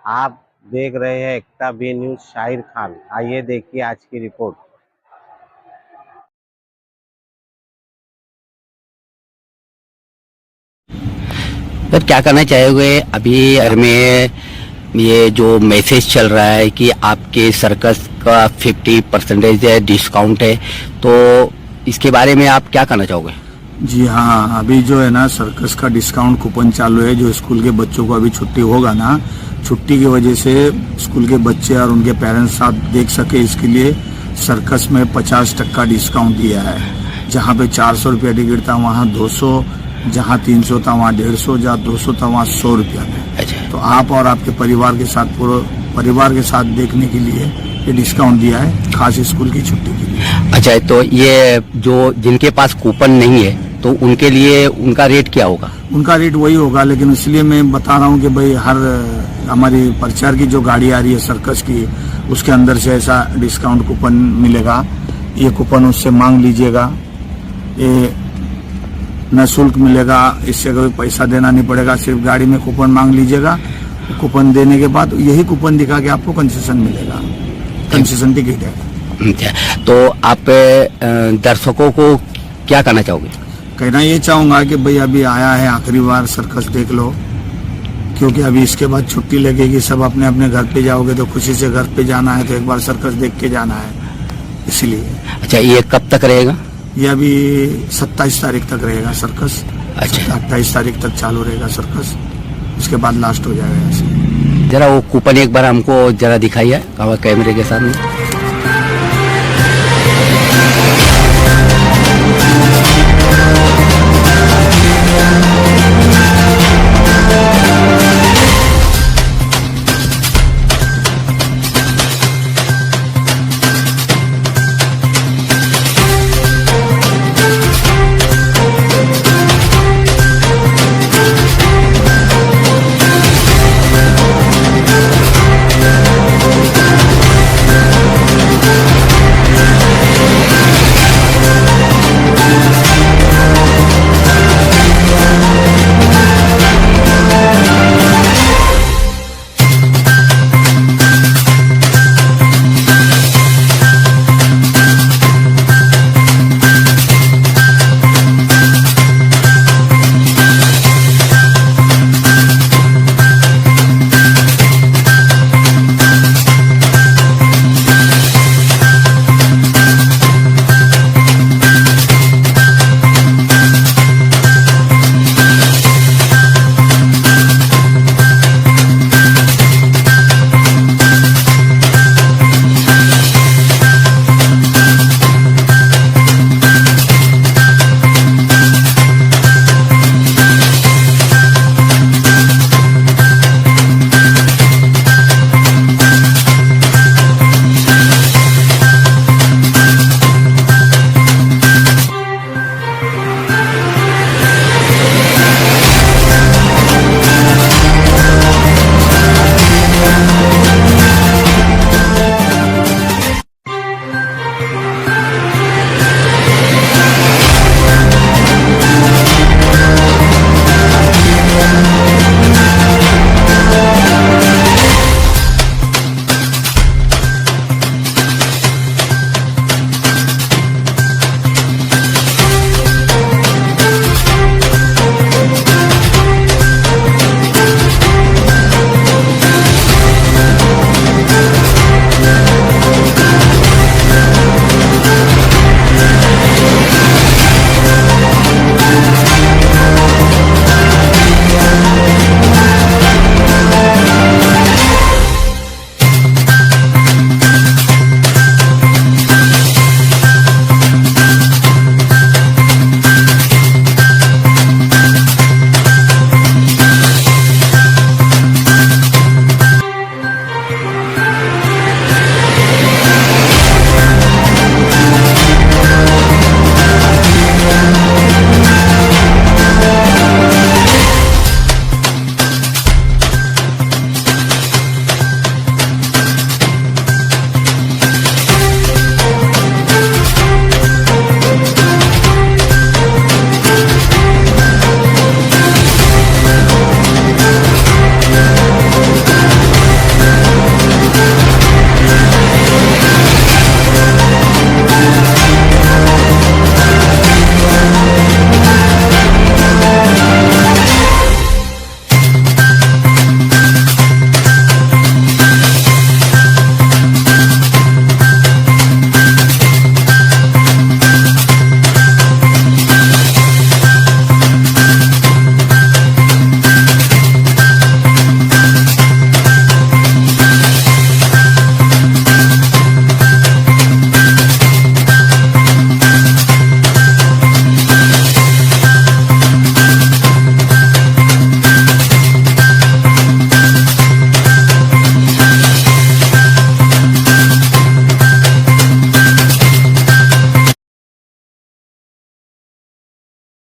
आप देख रहे हैं एकता बी न्यूज शाहिर खान। आइए देखिए आज की रिपोर्ट। सर क्या करना चाहोगे अभी में ये जो मैसेज चल रहा है कि आपके सर्कस का 50% है डिस्काउंट है, तो इसके बारे में आप क्या करना चाहोगे? जी हाँ, अभी जो है ना सर्कस का डिस्काउंट कूपन चालू है। जो स्कूल के बच्चों को अभी छुट्टी होगा ना, छुट्टी की वजह से स्कूल के बच्चे और उनके पेरेंट्स साथ देख सके, इसके लिए सर्कस में 50% डिस्काउंट दिया है। जहाँ पे 400 रुपया टिकट था वहाँ 200, जहाँ 300 था वहाँ 150, जहाँ 200 था वहाँ 100 रुपया में। अच्छा, तो आप और आपके परिवार के साथ, पूरे परिवार के साथ देखने के लिए ये डिस्काउंट दिया है, खास स्कूल की छुट्टी के लिए। अच्छा, तो ये जो जिनके पास कूपन नहीं है तो उनके लिए उनका रेट क्या होगा? उनका रेट वही होगा, लेकिन इसलिए मैं बता रहा हूँ कि भाई हर हमारी प्रचार की जो गाड़ी आ रही है सर्कस की, उसके अंदर से ऐसा डिस्काउंट कूपन मिलेगा। ये कूपन उससे मांग लीजिएगा, ये न शुल्क मिलेगा, इससे कोई पैसा देना नहीं पड़ेगा, सिर्फ गाड़ी में कूपन मांग लीजिएगा। कूपन देने के बाद यही कूपन दिखा के आपको कंसेशन मिलेगा, कंसेशन टिकट है। अच्छा, तो आप दर्शकों को क्या कहना चाहोगे? कहना ये चाहूंगा कि भाई अभी आया है, आखिरी बार सर्कस देख लो, क्योंकि अभी इसके बाद छुट्टी लगेगी, सब अपने अपने घर पे जाओगे तो खुशी से घर पे जाना है, तो एक बार सर्कस देख के जाना है, इसलिए। अच्छा, ये कब तक रहेगा? ये अभी 27 तारीख तक रहेगा सर्कस। अच्छा, 28 तारीख तक चालू रहेगा सर्कस, उसके बाद लास्ट हो जाएगा ऐसे। जरा वो कूपन एक बार हमको जरा दिखाइए कैमरे के सामने।